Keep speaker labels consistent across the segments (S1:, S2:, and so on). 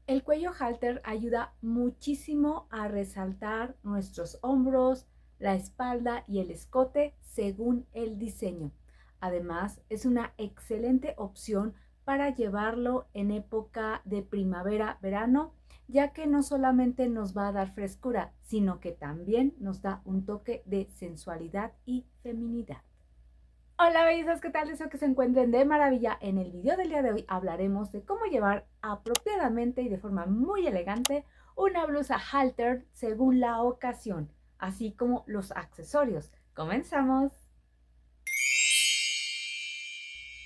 S1: El cuello halter ayuda muchísimo a resaltar nuestros hombros, la espalda y el escote según el diseño. Además, es una excelente opción para llevarlo en época de primavera-verano, ya que no solamente nos va a dar frescura, sino que también nos da un toque de sensualidad y feminidad. Hola bellezas, ¿qué tal? Deseo que se encuentren de maravilla. En el video del día de hoy hablaremos de cómo llevar apropiadamente y de forma muy elegante una blusa halter según la ocasión, así como los accesorios. ¡Comenzamos!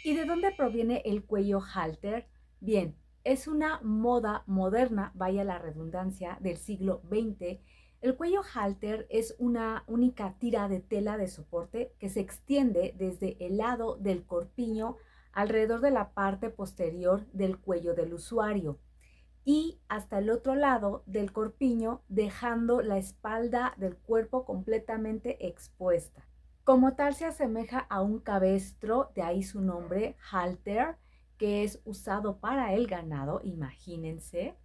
S1: ¿Y de dónde proviene el cuello halter? Bien, es una moda moderna, vaya la redundancia, del siglo XX. El cuello halter es una única tira de tela de soporte que se extiende desde el lado del corpiño alrededor de la parte posterior del cuello del usuario y hasta el otro lado del corpiño, dejando la espalda del cuerpo completamente expuesta. Como tal se asemeja a un cabestro, de ahí su nombre, halter, que es usado para el ganado, imagínense.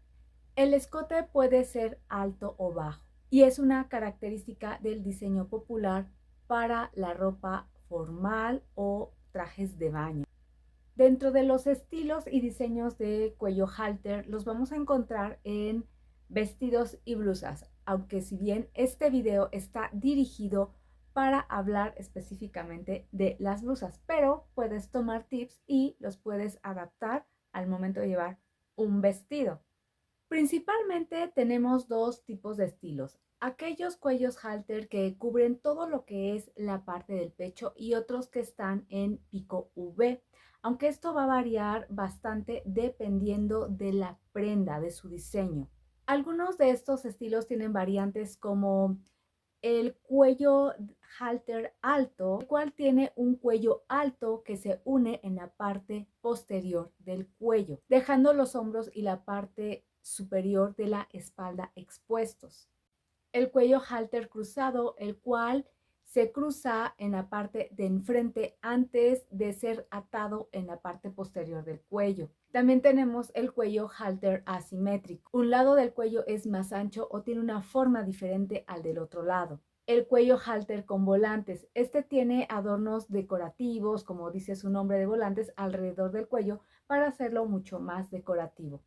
S1: El escote puede ser alto o bajo y es una característica del diseño popular para la ropa formal o trajes de baño. Dentro de los estilos y diseños de cuello halter los vamos a encontrar en vestidos y blusas, aunque si bien este video está dirigido para hablar específicamente de las blusas, pero puedes tomar tips y los puedes adaptar al momento de llevar un vestido. Principalmente tenemos dos tipos de estilos. Aquellos cuellos halter que cubren todo lo que es la parte del pecho y otros que están en pico V, aunque esto va a variar bastante dependiendo de la prenda, de su diseño. Algunos de estos estilos tienen variantes como el cuello halter alto, el cual tiene un cuello alto que se une en la parte posterior del cuello, dejando los hombros y la parte superior de la espalda expuestos. El cuello halter cruzado, el cual se cruza en la parte de enfrente antes de ser atado en la parte posterior del cuello. También tenemos el cuello halter asimétrico. Un lado del cuello es más ancho o tiene una forma diferente al del otro lado. El cuello halter con volantes. Este tiene adornos decorativos, como dice su nombre de volantes, alrededor del cuello para hacerlo mucho más decorativo.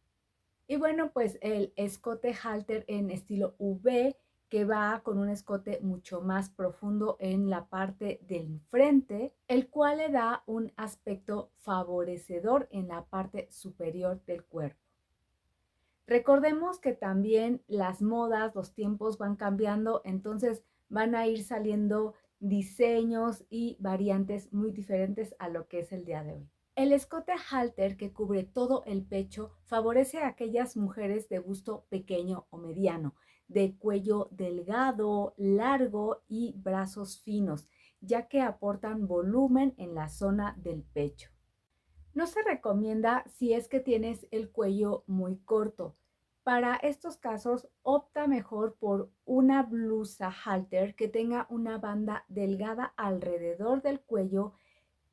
S1: Y bueno, pues el escote halter en estilo V, que va con un escote mucho más profundo en la parte del frente, el cual le da un aspecto favorecedor en la parte superior del cuerpo. Recordemos que también las modas, los tiempos van cambiando, entonces van a ir saliendo diseños y variantes muy diferentes a lo que es el día de hoy. El escote halter, que cubre todo el pecho, favorece a aquellas mujeres de busto pequeño o mediano, de cuello delgado, largo y brazos finos, ya que aportan volumen en la zona del pecho. No se recomienda si es que tienes el cuello muy corto. Para estos casos, opta mejor por una blusa halter que tenga una banda delgada alrededor del cuello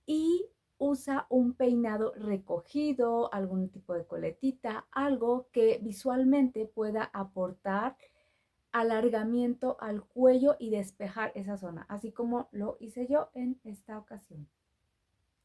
S1: y usa un peinado recogido, algún tipo de coletita, algo que visualmente pueda aportar alargamiento al cuello y despejar esa zona, así como lo hice yo en esta ocasión.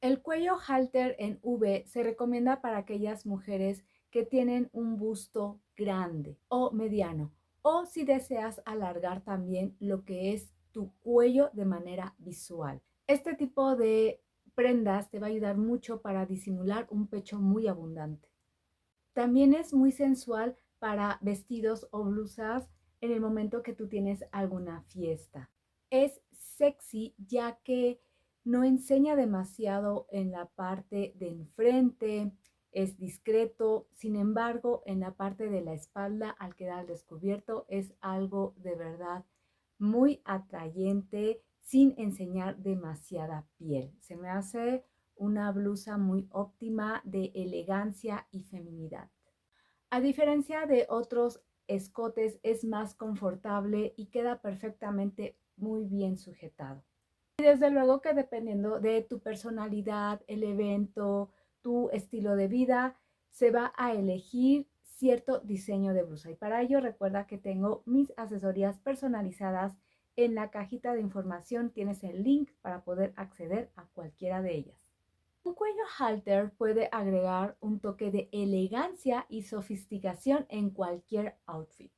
S1: El cuello halter en V se recomienda para aquellas mujeres que tienen un busto grande o mediano, o si deseas alargar también lo que es tu cuello de manera visual. Este tipo de prendas te va a ayudar mucho para disimular un pecho muy abundante. También es muy sensual para vestidos o blusas en el momento que tú tienes alguna fiesta. Es sexy ya que no enseña demasiado en la parte de enfrente, es discreto, sin embargo, en la parte de la espalda, al quedar al descubierto, es algo de verdad muy atrayente sin enseñar demasiada piel. Se me hace una blusa muy óptima de elegancia y feminidad. A diferencia de otros escotes, es más confortable y queda perfectamente muy bien sujetado. Y desde luego que dependiendo de tu personalidad, el evento, tu estilo de vida, se va a elegir cierto diseño de blusa. Y para ello recuerda que tengo mis asesorías personalizadas. En la cajita de información tienes el link para poder acceder a cualquiera de ellas. Un cuello halter puede agregar un toque de elegancia y sofisticación en cualquier outfit.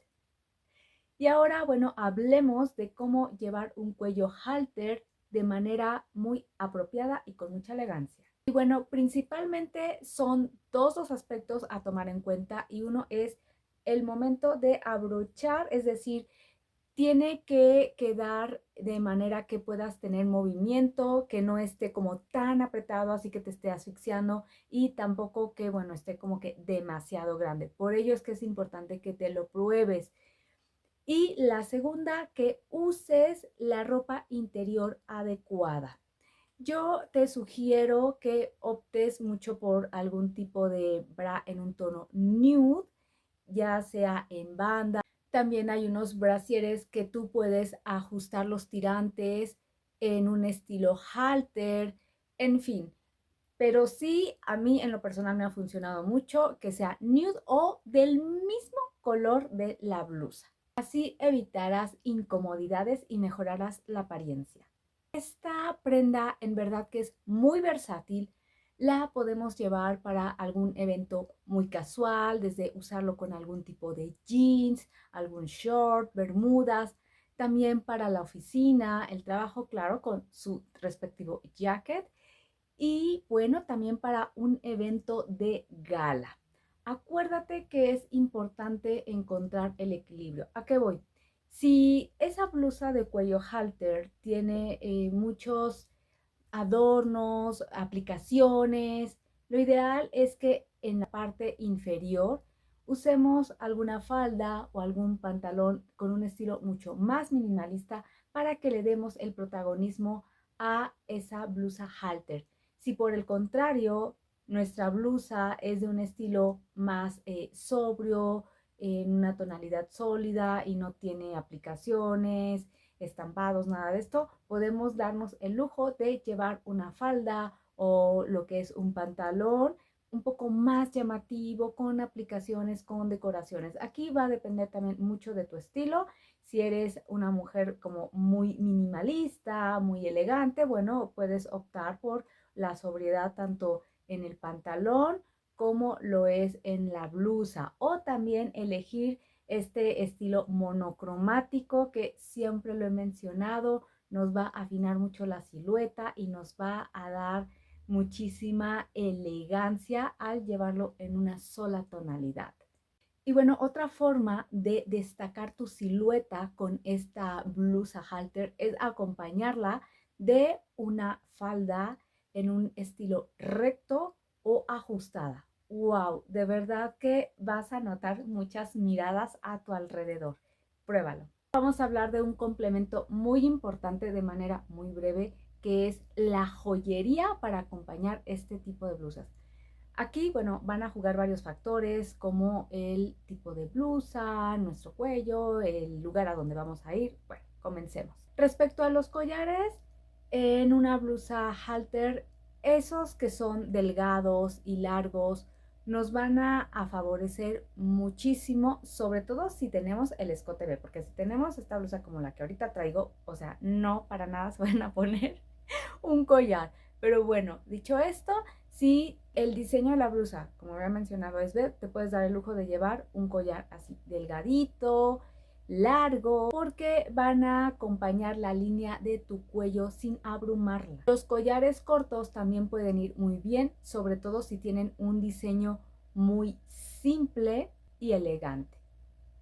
S1: Y ahora, bueno, hablemos de cómo llevar un cuello halter de manera muy apropiada y con mucha elegancia. Y bueno, principalmente son dos los aspectos a tomar en cuenta y uno es el momento de abrochar, es decir, tiene que quedar de manera que puedas tener movimiento, que no esté como tan apretado, así que te esté asfixiando y tampoco que, bueno, esté como que demasiado grande. Por ello es que es importante que te lo pruebes. Y la segunda, que uses la ropa interior adecuada. Yo te sugiero que optes mucho por algún tipo de bra en un tono nude, ya sea en banda. También hay unos brasieres que tú puedes ajustar los tirantes en un estilo halter, en fin. Pero sí, a mí en lo personal me ha funcionado mucho que sea nude o del mismo color de la blusa. Así evitarás incomodidades y mejorarás la apariencia. Esta prenda en verdad que es muy versátil. La podemos llevar para algún evento muy casual, desde usarlo con algún tipo de jeans, algún short, bermudas, también para la oficina, el trabajo, claro, con su respectivo jacket y bueno, también para un evento de gala. Acuérdate que es importante encontrar el equilibrio. ¿A qué voy? Si esa blusa de cuello halter tiene muchos adornos, aplicaciones, lo ideal es que en la parte inferior usemos alguna falda o algún pantalón con un estilo mucho más minimalista para que le demos el protagonismo a esa blusa halter. Si por el contrario nuestra blusa es de un estilo más sobrio, en una tonalidad sólida y no tiene aplicaciones, estampados, nada de esto, podemos darnos el lujo de llevar una falda o lo que es un pantalón un poco más llamativo, con aplicaciones, con decoraciones. Aquí va a depender también mucho de tu estilo. Si eres una mujer como muy minimalista, muy elegante, bueno, puedes optar por la sobriedad tanto en el pantalón como lo es en la blusa, o también elegir este estilo monocromático que siempre lo he mencionado, nos va a afinar mucho la silueta y nos va a dar muchísima elegancia al llevarlo en una sola tonalidad. Y bueno, otra forma de destacar tu silueta con esta blusa halter es acompañarla de una falda en un estilo recto o ajustada. Wow, de verdad que vas a notar muchas miradas a tu alrededor. Pruébalo. Vamos a hablar de un complemento muy importante de manera muy breve, que es la joyería para acompañar este tipo de blusas. Aquí, bueno, van a jugar varios factores como el tipo de blusa, nuestro cuello, el lugar a donde vamos a ir. Bueno, comencemos. Respecto a los collares, en una blusa halter, esos que son delgados y largos nos van a favorecer muchísimo, sobre todo si tenemos el escote B, porque si tenemos esta blusa como la que ahorita traigo, o sea, no para nada se van a poner un collar. Pero bueno, dicho esto, si el diseño de la blusa, como había mencionado, es B, te puedes dar el lujo de llevar un collar así delgadito, largo, porque van a acompañar la línea de tu cuello sin abrumarla. Los collares cortos también pueden ir muy bien, sobre todo si tienen un diseño muy simple y elegante.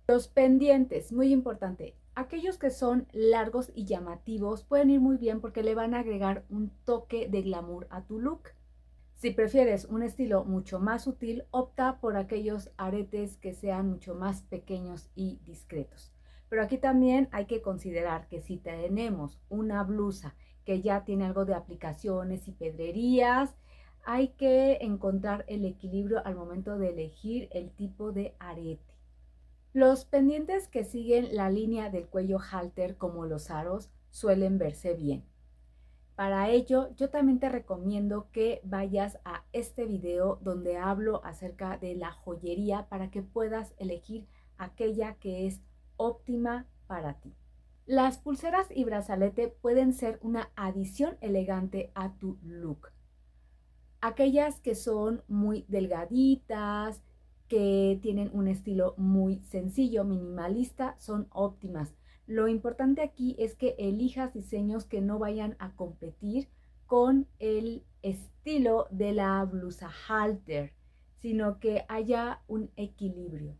S1: Los pendientes, muy importante. Aquellos que son largos y llamativos pueden ir muy bien porque le van a agregar un toque de glamour a tu look. Si prefieres un estilo mucho más sutil, opta por aquellos aretes que sean mucho más pequeños y discretos. Pero aquí también hay que considerar que si tenemos una blusa que ya tiene algo de aplicaciones y pedrerías, hay que encontrar el equilibrio al momento de elegir el tipo de arete. Los pendientes que siguen la línea del cuello halter como los aros suelen verse bien. Para ello, yo también te recomiendo que vayas a este video donde hablo acerca de la joyería para que puedas elegir aquella que es óptima para ti. Las pulseras y brazalete pueden ser una adición elegante a tu look. Aquellas que son muy delgaditas, que tienen un estilo muy sencillo, minimalista, son óptimas. Lo importante aquí es que elijas diseños que no vayan a competir con el estilo de la blusa halter, sino que haya un equilibrio.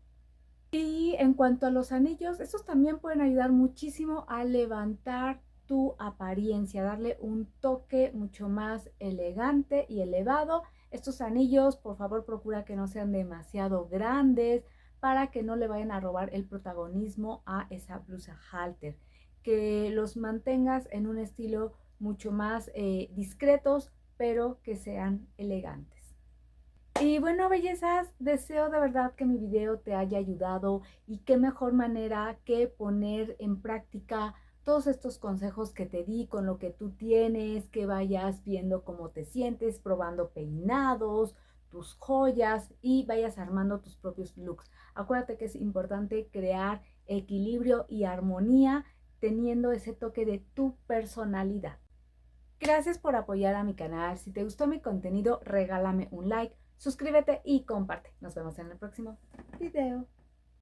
S1: Y en cuanto a los anillos, estos también pueden ayudar muchísimo a levantar tu apariencia, darle un toque mucho más elegante y elevado. Estos anillos, por favor, procura que no sean demasiado grandes para que no le vayan a robar el protagonismo a esa blusa halter. Que los mantengas en un estilo mucho más discretos, pero que sean elegantes. Y bueno, bellezas, deseo de verdad que mi video te haya ayudado y qué mejor manera que poner en práctica todos estos consejos que te di con lo que tú tienes, que vayas viendo cómo te sientes, probando peinados, tus joyas y vayas armando tus propios looks. Acuérdate que es importante crear equilibrio y armonía teniendo ese toque de tu personalidad. Gracias por apoyar a mi canal. Si te gustó mi contenido, regálame un like, suscríbete y comparte. Nos vemos en el próximo video.